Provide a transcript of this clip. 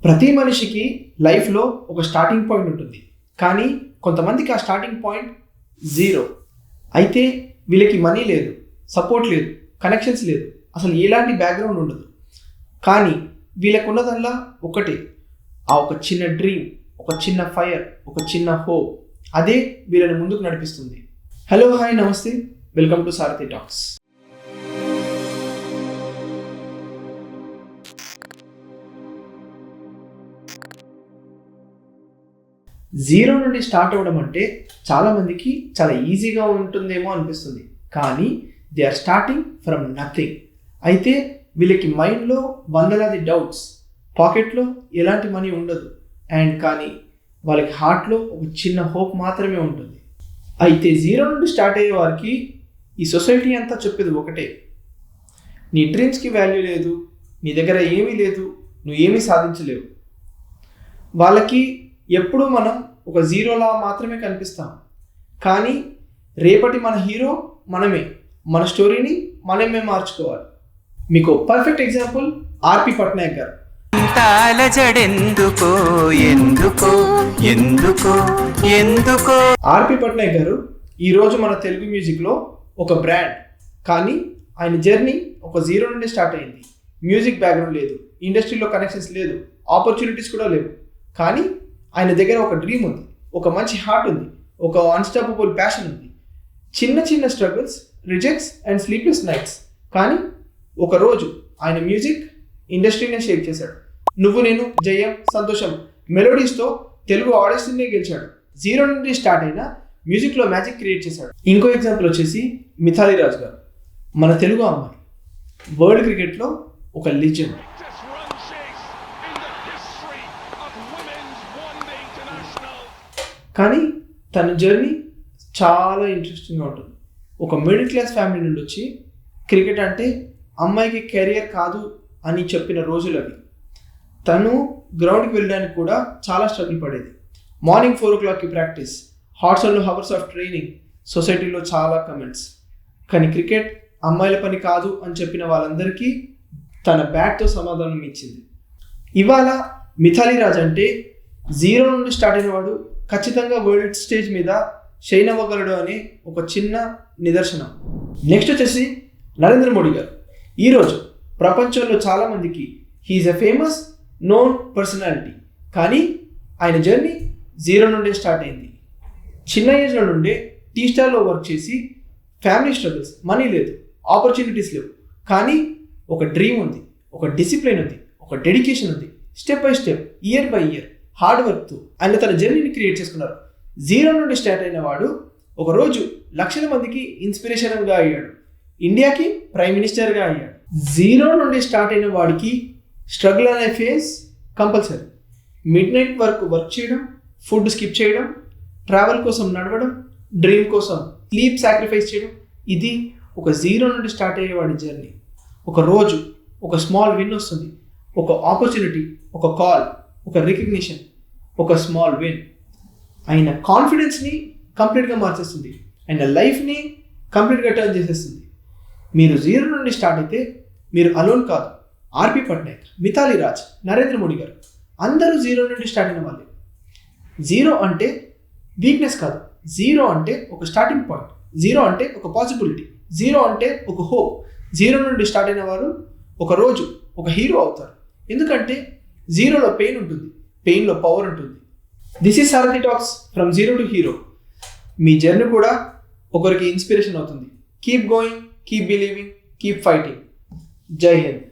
ప్రతి మనిషికి లైఫ్లో ఒక స్టార్టింగ్ పాయింట్ ఉంటుంది, కానీ కొంతమందికి ఆ స్టార్టింగ్ పాయింట్ జీరో. అయితే వీళ్ళకి మనీ లేదు, సపోర్ట్ లేదు, కనెక్షన్స్ లేదు, అసలు ఎలాంటి బ్యాక్గ్రౌండ్ ఉండదు. కానీ వీళ్ళకు ఉన్నదల్లా ఒకటే, ఆ ఒక చిన్న డ్రీమ్, ఒక చిన్న ఫైర్, ఒక చిన్న హోప్. అదే వీళ్ళని ముందుకు నడిపిస్తుంది. హలో, హాయ్, నమస్తే, వెల్కమ్ టు సారథి టాక్స్. జీరో నుండి స్టార్ట్ అవ్వడం అంటే చాలామందికి చాలా ఈజీగా ఉంటుందేమో అనిపిస్తుంది, కానీ they are starting from nothing. అయితే వీళ్ళకి మైండ్లో వందలాది డౌట్స్, పాకెట్లో ఎలాంటి మనీ ఉండదు, అండ్ కానీ వాళ్ళకి హార్ట్లో ఒక చిన్న హోప్ మాత్రమే ఉంటుంది. అయితే జీరో నుండి స్టార్ట్ అయ్యే వారికి ఈ సొసైటీ అంతా చెప్పేది ఒకటే: నీ డ్రీమ్స్కి వాల్యూ లేదు, నీ దగ్గర ఏమీ లేదు, నువ్వు ఏమీ సాధించలేవు. వాళ్ళకి ఎప్పుడు మనం ఒక జీరోలా మాత్రమే కనిపిస్తాం, కానీ రేపటి మన హీరో మనమే. మన స్టోరీని మనమే మార్చుకోవాలి. మీకు పర్ఫెక్ట్ ఎగ్జాంపుల్ ఆర్పి పట్నాయక్ గారు. ఆర్పి పట్నాయక్ గారు ఈరోజు మన తెలుగు మ్యూజిక్లో ఒక బ్రాండ్. కానీ ఆయన జర్నీ ఒక జీరో నుండి స్టార్ట్ అయింది. మ్యూజిక్ బ్యాక్గ్రౌండ్ లేదు, ఇండస్ట్రీలో కనెక్షన్స్ లేదు, ఆపర్చునిటీస్ కూడా లేవు. కానీ ఆయన దగ్గర ఒక డ్రీమ్ ఉంది, ఒక మంచి హార్ట్ ఉంది, ఒక అన్స్టాపబుల్ ప్యాషన్ ఉంది. చిన్న చిన్న struggles, rejects and sleepless nights, కానీ ఒకరోజు ఆయన మ్యూజిక్ ఇండస్ట్రీనే షేక్ చేశాడు. నువ్వు నేను, జయం, సంతోషం మెలోడీస్తో తెలుగు ఆడియన్స్నే గెలిచాడు. జీరో నుండి స్టార్ట్ అయిన మ్యూజిక్లో మ్యాజిక్ క్రియేట్ చేశాడు. ఇంకో ఎగ్జాంపుల్ వచ్చేసి మిథాలీ రాజ్ గారు. మన తెలుగు అమ్మాయి, వరల్డ్ క్రికెట్లో ఒక లెజెండ్. కానీ తన జర్నీ చాలా ఇంట్రెస్టింగ్గా ఉంటుంది. ఒక మిడిల్ క్లాస్ ఫ్యామిలీ నుండి వచ్చి క్రికెట్ అంటే అమ్మాయికి కెరియర్ కాదు అని చెప్పిన రోజులు అవి. తను గ్రౌండ్కి వెళ్ళడానికి కూడా చాలా స్ట్రగుల్ పడేది. మార్నింగ్ 4 o'clockకి ప్రాక్టీస్, హాట్సన్లో హవర్స్ ఆఫ్ ట్రైనింగ్, సొసైటీలో చాలా కమెంట్స్. కానీ క్రికెట్ అమ్మాయిల పని కాదు అని చెప్పిన వాళ్ళందరికీ తన బ్యాట్తో సమాధానం ఇచ్చింది. ఇవాళ మిథాలీ రాజ్ అంటే జీరో నుండి స్టార్ట్ అయిన వాడు ఖచ్చితంగా వరల్డ్ స్టేజ్ మీద షైన్ అవ్వగలడు అనే ఒక చిన్న నిదర్శనం. నెక్స్ట్ వచ్చేసి నరేంద్ర మోడీ గారు. ఈరోజు ప్రపంచంలో చాలామందికి హీఈస్ ఎ ఫేమస్ నోన్ పర్సనాలిటీ. కానీ ఆయన జర్నీ జీరో నుండే స్టార్ట్ అయింది. చిన్న ఏజ్లో నుండే టీ స్టాల్లో వర్క్ చేసి, ఫ్యామిలీ స్ట్రగుల్స్, మనీ లేదు, ఆపర్చునిటీస్ లేవు, కానీ ఒక డ్రీమ్ ఉంది, ఒక డిసిప్లిన్ ఉంది, ఒక డెడికేషన్ ఉంది. Step by step, year by year hard వర్క్తో ఆయన తన జర్నీని క్రియేట్ చేసుకున్నారు. జీరో నుండి స్టార్ట్ అయిన వాడు ఒకరోజు లక్షల మందికి ఇన్స్పిరేషన్గా అయ్యాడు, ఇండియాకి ప్రైమ్ మినిస్టర్గా అయ్యాడు. జీరో నుండి స్టార్ట్ అయిన వాడికి స్ట్రగుల్ అనే ఫేజ్ కంపల్సరీ. మిడ్ నైట్ వరకు వర్క్ చేయడం, ఫుడ్ స్కిప్ చేయడం, ట్రావెల్ కోసం నడవడం, డ్రీమ్ కోసం స్లీప్ సాక్రిఫైస్ చేయడం, ఇది ఒక జీరో నుండి స్టార్ట్ అయ్యేవాడి జర్నీ. ఒక రోజు ఒక స్మాల్ విన్ వస్తుంది, ఒక ఆపర్చునిటీ, ఒక కాల్, ఒక రికగ్నిషన్, ఒక స్మాల్ విన్ ఆయన కాన్ఫిడెన్స్ని కంప్లీట్గా మార్చేస్తుంది, ఆయన లైఫ్ని కంప్లీట్గా టర్న్ చేసేస్తుంది. మీరు జీరో నుండి స్టార్ట్ అయితే మీరు అలోన్ కాదు. ఆర్పి పట్నాయక్, మిథాలీ రాజ్, నరేంద్ర మోడీ గారు అందరూ జీరో నుండి స్టార్ట్ అయిన వాళ్ళే. జీరో అంటే వీక్నెస్ కాదు, జీరో అంటే ఒక స్టార్టింగ్ పాయింట్, జీరో అంటే ఒక పాసిబిలిటీ, జీరో అంటే ఒక హోప్. జీరో నుండి స్టార్ట్ అయిన వారు ఒకరోజు ఒక హీరో అవుతారు. ఎందుకంటే జీరోలో పెయిన్ ఉంటుంది, పెయిన్లో పవర్ ఉంటుంది. This is Sarathi talks from zero to hero. Me journey కూడా ఒకరికి ఇన్స్పిరేషన్ అవుతుంది. Keep going, keep believing, keep fighting. జై హింద్.